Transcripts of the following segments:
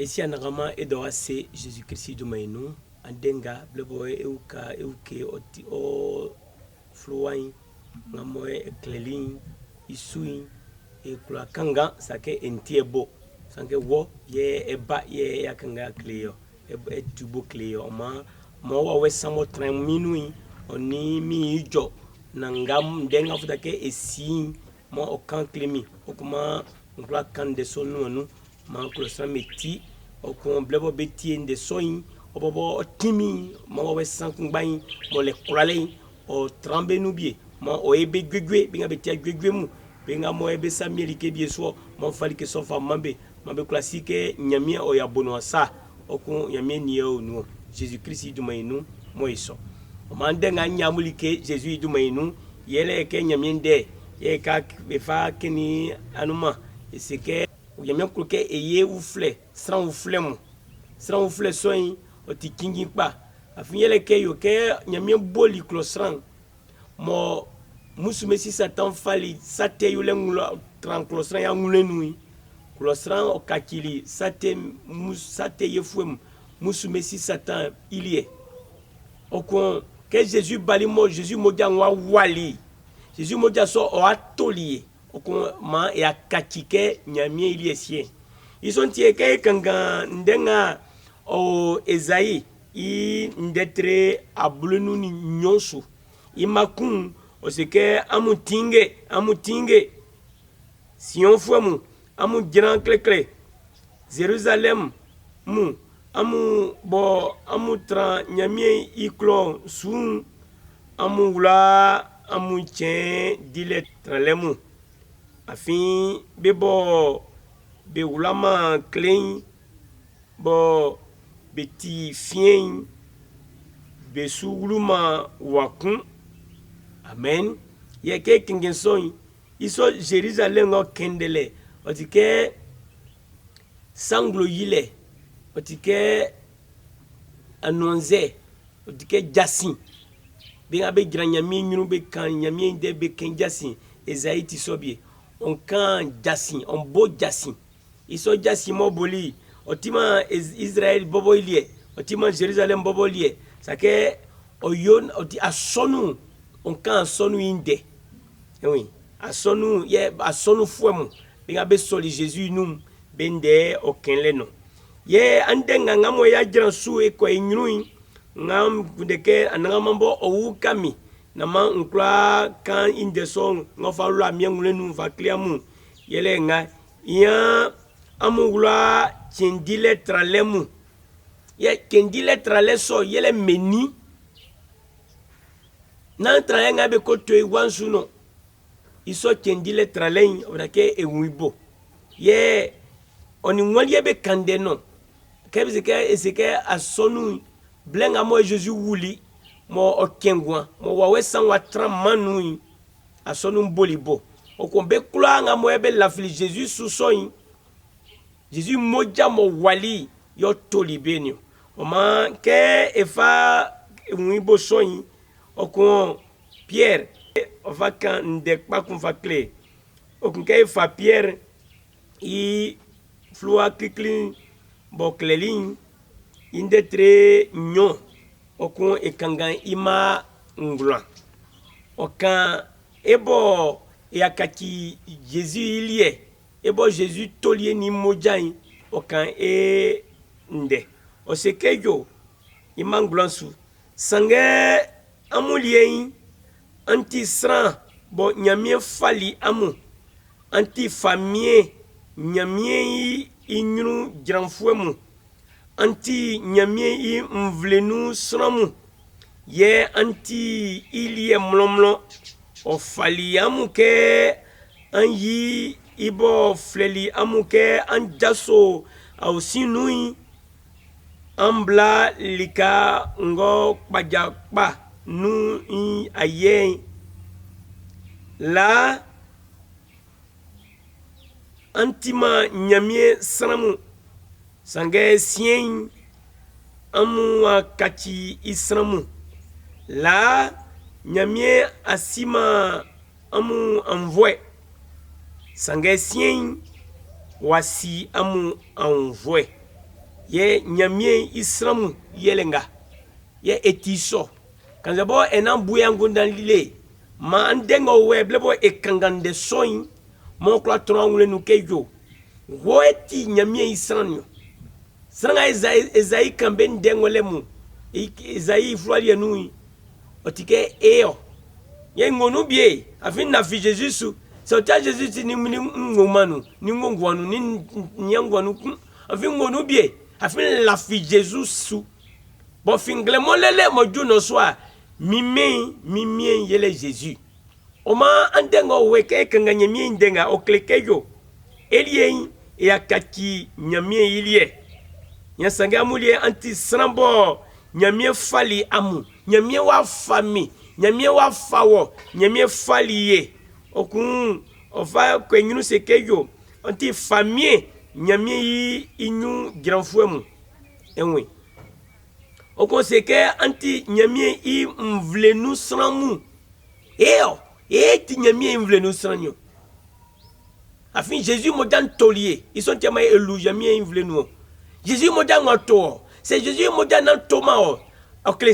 esi anagama edo ase Jésus Christ du mainu andenga blebo euka euke o fluwain ngamoe eklelin isui e kula kanga sake entiebo sanke wo ye eba ye yakanga kleo e tubo kleo ma wa we samo tran minui oni mi ijo nangam ndenga futake esi mo okan klemi okuma ngla kan de sonu anu ma klosa meti okon blebo beti ende soin obobo timi mo we sankun bain mo le krale o trambe nubie mo o ebe gwegwe binga beti gwegwe mu binga mo ebe samiri ke bie so mo fali ke so fa mambe classique nyamia o ya bono sa okun nyamia ni o nu Jésus Christ du mainu mo iso o mande nga nyamuli ke Jésus du mainu yele ke nyamia de ye ka be fa kini anuma c'est que nyamia kuke eye ou flé sans ou flem sans ou flé soin o ti kingi pa afin yele ke yo ke nyamia boli klosran mo musume si satan fali sate yule ngulo tran klosran ya ngulenu klosran o kakili sate sate yefuem musume si satan ilie okon que Jésus bali mo Jésus moja ngwa wali Jésus moja so o atolier okon ma e akatike nyamie ilie sien ison tie ke kanga ndenga o Esaïe i ndetre abulunu ni nyonsu imakun o seke amutinge Sion fuemu amu grand clé Jérusalem mu amu tra nyamie iklo sun amu wula amu chen dile tralemu afin bebo be wulama clean bo beti fien be suguluma wakun amen ye ke kingen soin iso Jérusalem o kendele otike sanglo yile otike anonze otike jasin be abe granyami nyunu be kan nyami de be ken jasin Esaïe ti sobie on kan jasin on bo jasin iso jasin mo boli otima Israël bobo ilie otima Jérusalem bobo ilie sake oyon oti asonu on kan sonu inde oui asonu ye asonu fuemu binga be soli Jésus num bende okenle no ye andenga ngamo ya jansu e ko nyui ngam kundeke anangambo owukami na ma nkla kan inde song ngofa lwa miengule nu va kliamu yele nga ya amugula chendile tralemu ye kendile trale so yele meni na trale nga be ko to iwansu no iso kendile tralen orake ewibo ye oni ngwali be kande no kebizike esike asonu blenga mo Jésus wuli mo okengwa mo wawe sanwa tramanu asonu mbolibo okombe kulanga mo ebe la fili Jésus susoin Jésus moja mo wali yo tolibenio o ma ke efa wibo soin okon Pierre o va kan ndek pa kun va clé okon ke fa Pierre i flua kikli bo clelin inde tre nyon okon ekangan ima ngula okan ebo yakaki Jésus ilie ebo Jésus tolie ni mojain okan nde o sekejo ima nglansu sange amulien anti sran bo nyamie fali amu anti famille nyamie inyunu granfuemu anti nyamie i mvlenu sramu ye anti ilie mlomlo o fali amuke anyi ibo fleli amuke anjaso au sinui ambla lika ngo pajakpa nu i aye la antima nyamie sramu sange sien amu akati isramu la nyamie asima amu envoie sange sien wasi amu envoie ye nyamie isramu yelenga ye etiso kanzabo enan buyangu dan lile ma andengo we blebo ekangande soin mon kla trongle nu kejo woeti nyamie isranu sanga ezai kambe ndengo lemu ezai froali nui otike eo ye ngonu bie afin na fi Jesus so ta Jesus ni ngomanu ni ngongwanu ni nyangwanu afin ngonu bie afin la fi Jesus su bon fingle molele moju no soa mimien yele Jesus oma andengo weke kanga nyamie ndenga oklekejo elie ya kaki nyamie ilie nya sanga mulie anti srambo nyamie fali amu nyamie wa fami nyamie wa fawo nyamie fali ye okun ofa kwenyunu sekejo anti famie nyamie yi inu granfuemu enwe okon seke anti nyamie i mvlenu sramu ti nyamie mvlenu sranyo afin Jésus modan tolier ils sont tellement elu nyamie mvlenu Jésus modan ngato c'est Jésus modan nan toma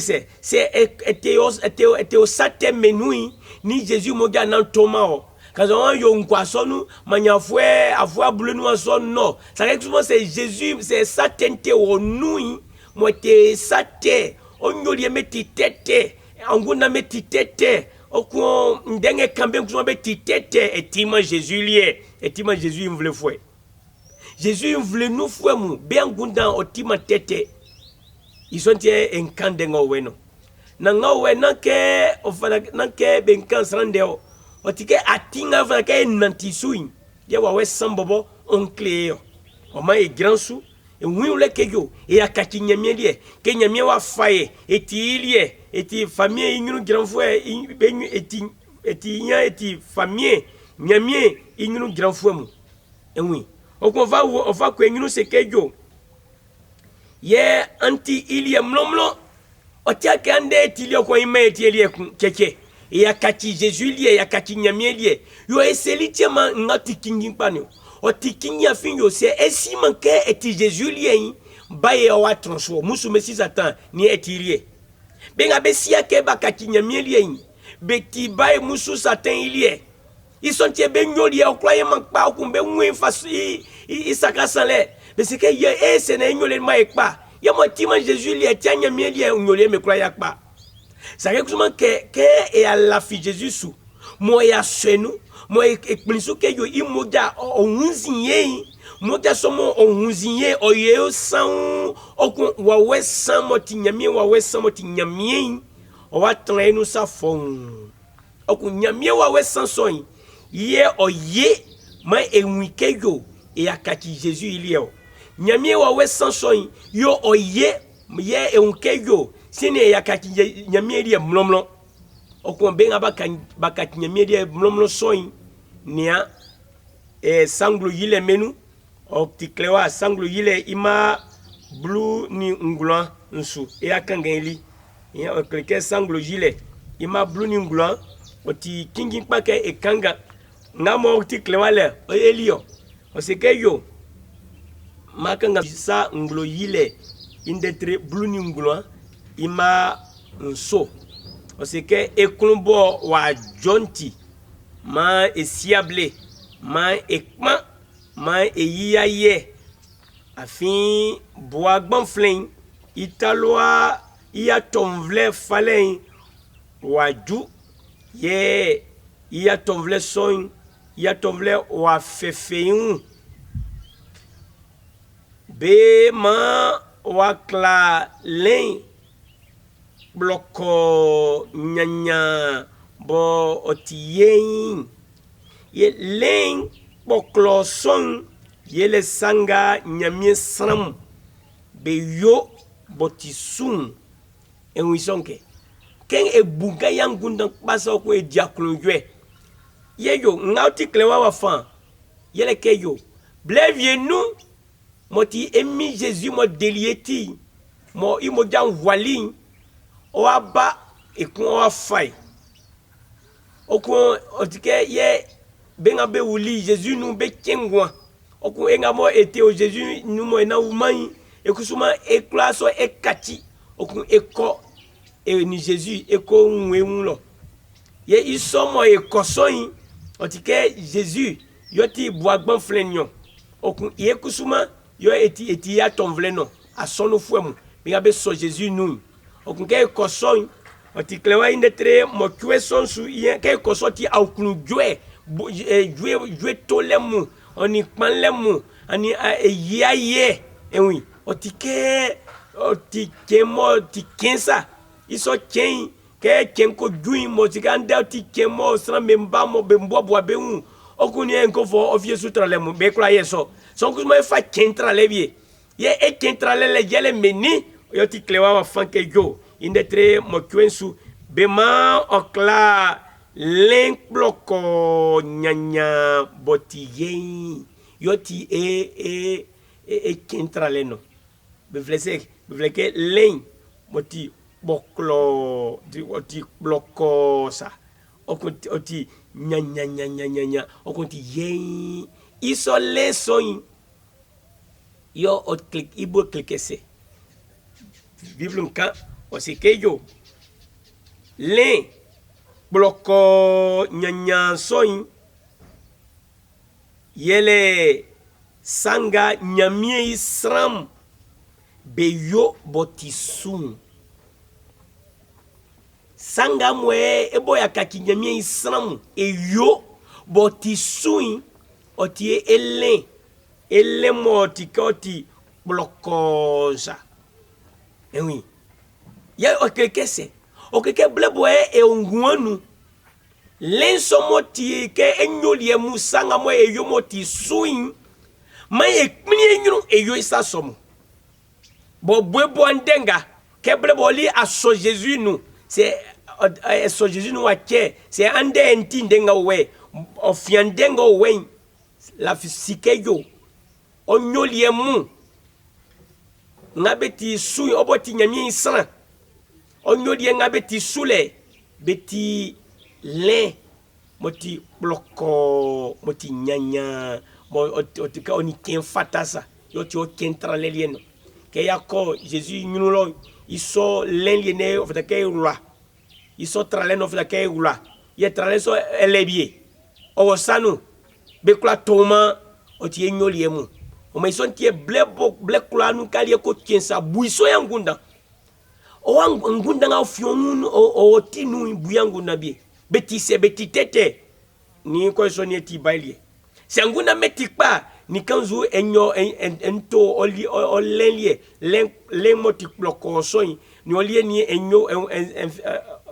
c'est était au saté menui ni Jésus modan nan toma quand on yo nkwasonu manyafwe afwa blenu son non ça souvent c'est Jésus c'est satenté au nui moite saté onyolie meti tete anguna meti tete okon ndenge kambe kuzo meti tete etima Jésus lié etima Jésus mvle fwe Jésus mvle nous fwe mu be angunda otima tete ils sont un camp de ngoweno nangawe nanke ofana nanke benkan srandeo otike atinga vana ke nantisui ya wawe sambobo oncleo o mai grand sou e wiule kejo e akati nyamie lie ke nyamie wa faye etilie eti famille ingunu grand frère benyu eti nya eti famille nyamie ingunu grand frère mu enwi okon va ko ingunu se kejo ye anti ilie mlomlo otia kande etilie ko ime etilie keke e akati Jésus lie e akati nyamie lie yo eselitie ma ngati kingi pano otikingi afin yo se esi manke eti Jésus lie baye wa transfo musu mesi satan ni etilie benga besia ke bakati nyamie lie beti baye musu satan ilie ils sont tie benyoli o croyez manpa ko be nwe fasi isakasale mais c'est que ye se na nyole ma ekpa ya motima Jésus lie tia nyamie lie nyole me croyez akpa ça que souvent que et à la fi Jésus sou mo ya senu mo ekpinsu ke yo imoja ohunzinye moja somo ohunzinye oye san okun wawe san motinyamie wawe san motinyamie o wa tran nu sa fon okun nyamie wawe san son ye oye ma enwike yo e akati Jésus ilio nyamie wawe san son yo oye ye enwike yo sine yakati nyamie lie mlomlo okun benga bakati nyamie lie mlomlo son nia sanglo yile menu optiklewa sanglo yile ima blue ni nglan nsu e akangeli ya okleke sanglo yile ima blue ni nglan oti kingi pake e kanga ngamo optiklewa le elio oseke yo makanga sa nglo yile indetre blue ni nglan ima nso oseke eklumbo wa jonti ma esiable ma ekma ma eyiaye afin boa gbanflin italoa iya tomvle falen waju ye iya tomvle son iya tomvle wa fefeun be ma wa kla len bloko nyanya bo otiyen ye len boklo son ye le sanga nyamie sram be yo botisum enwisonke ken e buga yangunda pasa ko e diaklojwe ye yo ngauti klewa wa fan ye le ke yo blevie nous moti emi Jésus mo delieti mo imo jan voili o aba e kon wa fai okun otike ye benga be wuli Jésus nous be kengwa okun enga mo ete o Jésus nous mo na umai kusuma e klaso e kati okun eko ni Jésus eko nwemulo ye isomo e kosoyin otike Jésus yoti boagban flenyon okun ye kusuma yo eti ya tonvleno asono fuemu bigabe so Jésus nu okun ke kosoyin otiklewa indetre mo kweson su ye ke kosoti aukunu jwe jwe tolemu oni kpanlemu ani yaye oui otike mo tikensa iso ken ke ken ko juin mo tikanda otike mo sra memba mo bembo bo beun okuni enko fo ofie sutralemu be kla yeso son ku mo fa kentralebie ye e kentralele yele meni yotiklewa wa fanke jo indetre mo kwensu bema okla link bloko nyanya botiyen yoti kentrale no bevleke len moti boklo oti bloko sa oti nyanya okonti yen iso leson yo ot click ibo cliquese bible nka osikejo len bloko nyanya soin yele sanga nyamie isram beyo botisun sanga mwe eboya kaki nyamie isram eyo botisun otie ele moti koti bloko sa oui ya okekese okeke blebo e onguanu lenso moti ke enyolie musanga mo eyo moti suin maye kmini enyuru eyo isa somo bo bwebo andenga ke blebo li aso Jésus nu c'est so Jésus nu wache c'est ande enti ndenga we ofiandenga we la fisike yo onyolie mu ngabeti sui oboti nyamie isran onyolie ngabeti sule beti le moti bloko moti nyanya mo otika oni ken fatasa yoti o kentrale lieno ke yako Jésus nyulo iso lenliene ofta ke rula iso trale no ofta ke rula ye trale so elebie o sanu be kula toma oti enyolie mu o mai son tie blekula nu kali ko kensa buiso yangunda o ngunda nga fionu o tinu buyangu nabie beti tete ni ko so ni ti bailie se ngunda metikpa ni kanzu enyo ento olenlie len moti bloko so ni olie ni enyo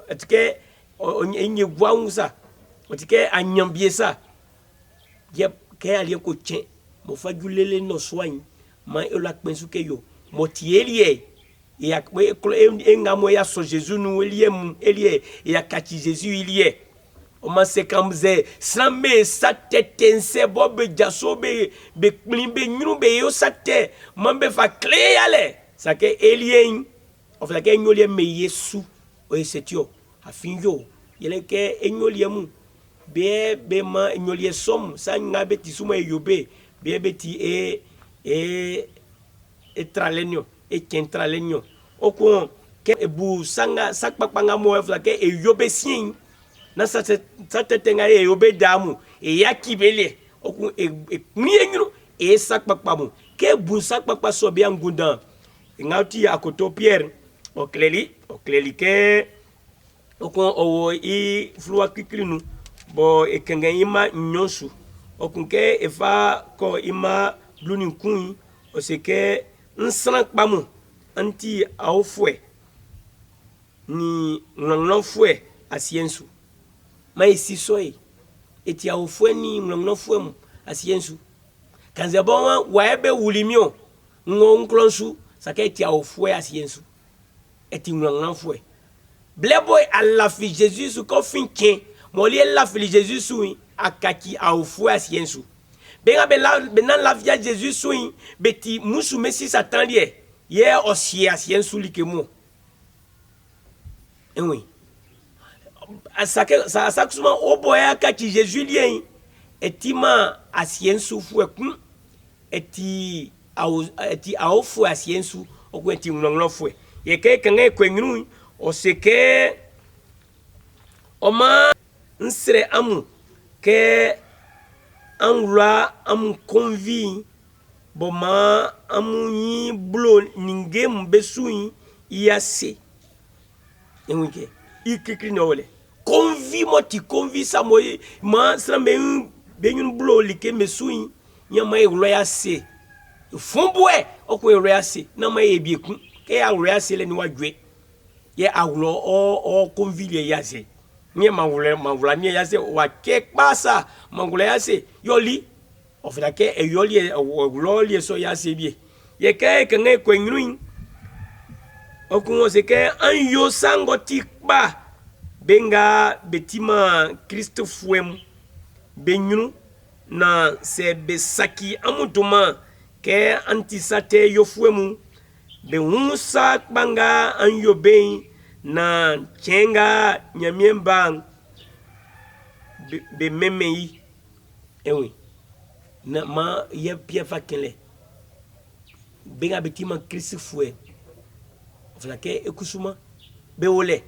etike enye gwaunsa otike anyambie sa ye ke ali ko chen mo fajulele no soin ma ela pensu ke yo motielie ya engamo ya so Jésus nu elie ya kati Jésus ilie o ma se kamze srambe satetense bobe jasobe be klimbe nyumbe yo sate mambe fa clé ale sake elie of la ke nyolie me Yesu o setio afinyo yele ke enyolie mu be ma enyolie som sa ngabe tisuma yobe be beti tralenyo e kentralenyo okon ke ebu sanga sakpakpanga mo efla ke yobe sin na satetenga yobe damu yakibele okon mienyu sakpakpamu ke bu sakpakpa so be angunda ngauti akoto Pierre okleli ke okon owo i flua kiklinu bo ekenge ima nyonsu okon ke efa ko ima bluni kun o se ke nsran kpamu anti aufwe ni ngnon fwe asiensu mai sisoi eti aufwe ni ngnon fwe mu asiensu kanze bon wa ebe wulimio ngon klonsu saka eti aufwe asiensu eti ngnon fwe bleboy alla fi Jesus ko finke mo li la fi Jesus wi akaki aufwe asiensu benga benan la via Jesus wi beti musu mesi satan lié ye osie asiensu likemo oui asaka suma oboya kaki Jésus lié etima asiensu fwe kun eti au fue asiensu o kwenti nglo fue ye ke kange kwengru o seke oma nsre amu ke anwla amu convi boma amu ni blo ningem besui yase enwike ikikri no wole convi moti convi samoy ma srambe benyun blo like mesui nyama ewlo yase fumbwe okwe ewlo na ma ebieku ke awlo yase le ni wadwe ye awlo o convi le yase nye mawula nye yase wa ke pasa mawula yase yoli ofira ke yoli loli so yase bie ye ke kange kwenruin okun se ke an yo sango tikba benga betima Christ fuem benyunu na se besaki amutuma ke antisate yo fuemu be unsa banga an yo ben na chenga nyamiemba be memei ewi na ma ye pia fakele benga betima Christ fue flake ekusuma be ole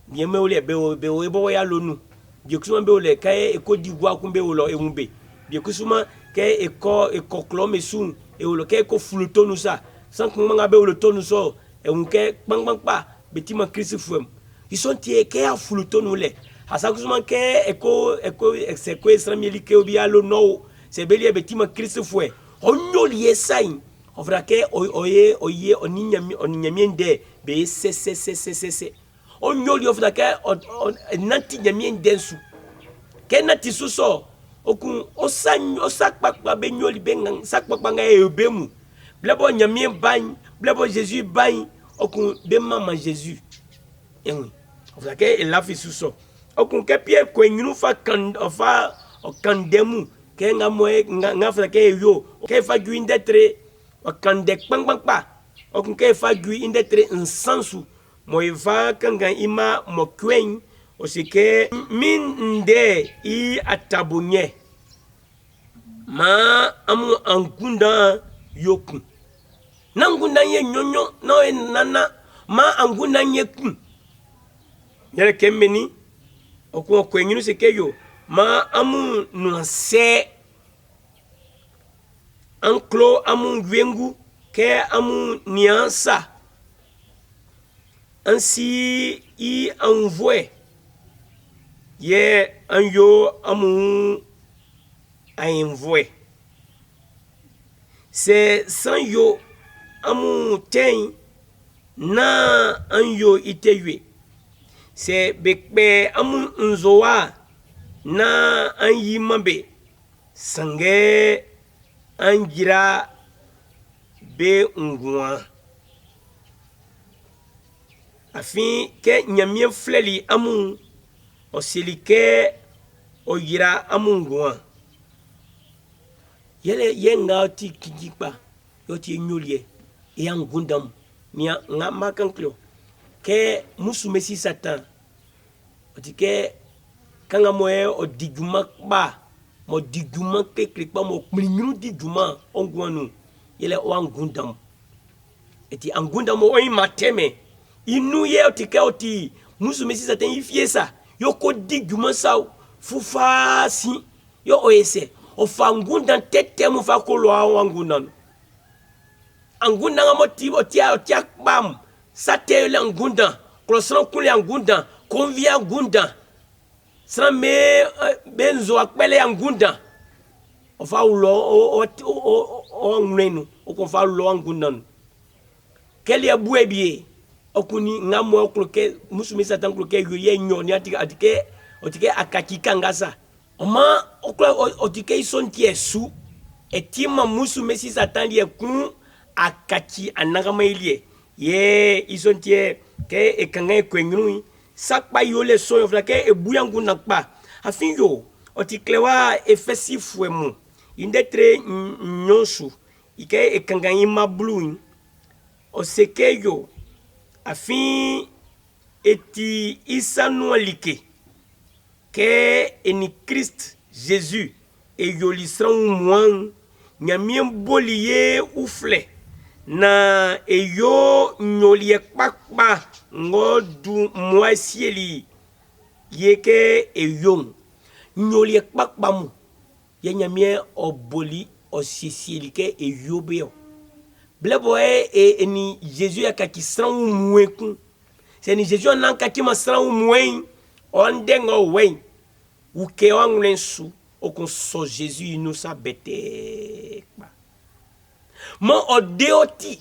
bien me ole be ebo ya lonu bi kusuma be ole kai ekodi gwa kumbe olo emube bi kusuma kai eko klome sun e olo kai ko fuluto nu sa san kuma be olo tonu so e unke bang pa betima Christ fuem isontie ke a fuluto nu le asakusuma ke eko exekwe srameli ke obi alo no se belie betima Christ fue onyoli esain ofra ke oye oninyami nde be se onyoli ofra ke nanti nyami ndensu ke nati suso okun osakpakpa be nyoli bengan sakpakpa nga ebemu blabo nyami ban blabo Jésus ban okun be mama Jésus enwi ofra ke elafi suso okun ke pie kwenyunu fa kan ofa okandemu ke nga fra ke yo ke fa guindetre okande kpangpa okun ke fa guindetre nsansu mo iva kanga ima mo kwen osike min nde I atabunye ma amu angunda yoku nangunda ye nyonyo no nana ma angunda yeku yele kemeni okun kwenyunu sike yo ma amu nuanse anklo amu gwengu ke amu niansa ansi I envoie ye anyo amu envoie c'est sans yo amu ten na anyo iteywe c'est bekbe amu nzoa na anyi mambe sange angira be ngwa afin ke nyamien fleli amu osilike oyira amu ngwa yele yenga ti kijipa yoti nyulie yangundam ni nga makanklo ke musu mesi satan otike kanga moe odiguma ba mo diguma ke klipa mo kminu diguma ongwanu yele wangundam eti angundam o mateme inu ye otike oti musu mesi satan ifiesa yoko diguma sa fufa si yo oese ofangunda tete mu fa kolo wangunda angunda ngamoti otia bam satele angunda klosron kule angunda konvia angunda srame benzo akpele angunda ofa ulo o nrenu okofa ulo angunda kele abuebie okuni ngamo okloke musumi satan kloke ye nyoni atike akakika ngasa oma oklo otike isonti esu etima musumi satan lie kun akaki anagama ilie ye isonti ke ekanga kwengrui sakpa yole soyo flake ebuyangu nakpa afin yo otiklewa efesi fuemu indetre nyonsu ike ekanga ima blue osekeyo afin eti isanualike ke eni Christ Jésus e yolisran mouan nyamie boliye ufle na eyo nyolie kpakpa ngodu mwasieli yeke eyo nyolie kpakpa mu ye nyamie oboli osisieli ke eyo beo blebo ni Jésus ya kaki san mweku c'est ni Jésus nan kaki ma san mwen on dengo wen uke wanglensu okon so Jésus nous sa bete mon odeoti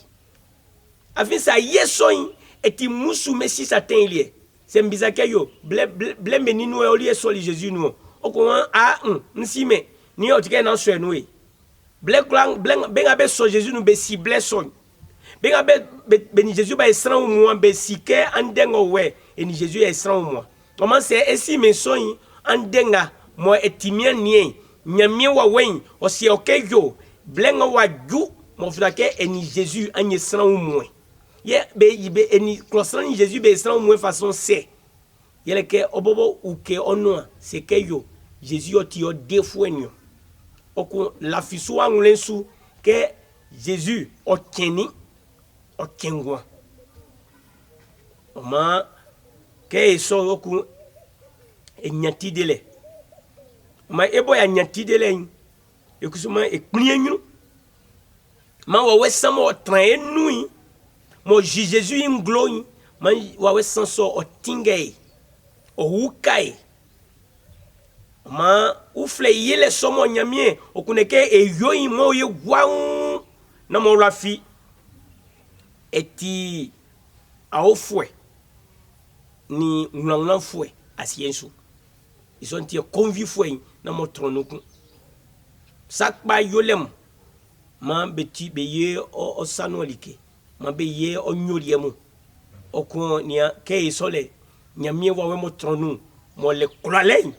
afin sa yesoin eti musu messi satin lié c'est mbizaka yo ble meninu e oli so Jésus nous okon a nsime ni otike nan so nous ble klang benga be so Jésus nous be cible son benga be ni Jésus ba esran mo be sike andengo we e ni Jésus esran mo comment c'est esi men son andenga mo etimia nie nyamie wa wen o si okeyo blenga wa ju mo frake eni Jésus anye sran mo ye be eni croissant Jésus be sran mo façon c'est yele ke obobo ou ke ono c'est que yo Jésus oti o defuenyo oko la fisu angulensu ke Jésus o keni o kengwa oma ke so oku enyati dele ma ebo ya nyati dele ekusuma ekplienyu ma wa wesamo o train nui mo Jésus in glory ma wa wesanso o tingay o ukai ma ufle yele somo nyamie okuneke eyoyi mo ye gwan na mo rafi eti aofwe ni nglan fwe asiensu ils sont tie convi fwe na mo tronuku sakba yolem ma beti beye o sanolike ma beye o nyoliemu okun nia ke isole nyamie wa we mo tronu mo le kulale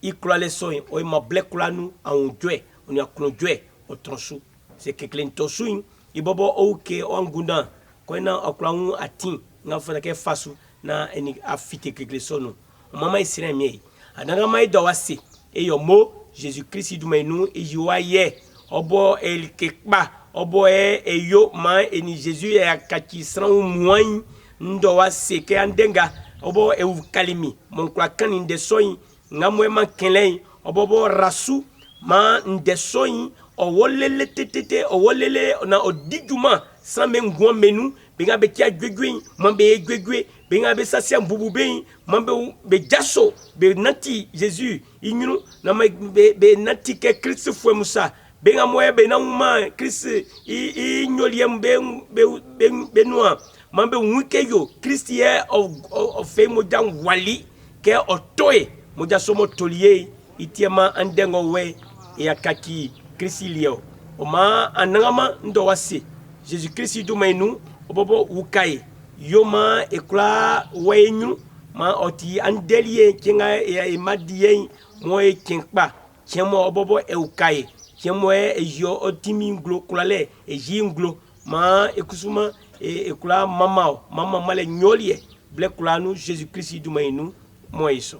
ikulale soin o ma ble kulanu an dwe on ya kuno dwe o tronsu c'est que clintosu ibobo oke o anguna ko na okulan atin nga fana ke fasu na eni afite keklesono mama isira mi adanga mai do wase e yo mo Jésus Christ du menu e yiwa ye obo el kekba obo eyo ma eni Jésus ya kaki sran mwan ndo wase ke andenga obo e kalimi mon kwa kan inde soin ngamwe ma kenlei obobo rasu ma inde soin o wolele tetete o wolele na odiguma sans même gwan menu benga be tia gwegwe mambe gwegwe benga be sasia mbubube mambe be jaso be nati Jésus inyunu na be nati ke Christ fwe musa benga moye be na uma Christ i nyoliem be noa mambe wike yo Christ ye of fe mojan wali ke otoe moja somo tolier itiema andengo we ya kaki Christ lio oma anangama ndo wase Jésus Christ du menu obobo ukai yoma ekla wenyu ma oti andelie kinga ya imadie mo e kinkpa chemo obobo e ukai chemo e yo otimi nglo kulale e jinglo ma ekusuma ekula mama male nyolie ble kulanu Jésus Christ du menu mo iso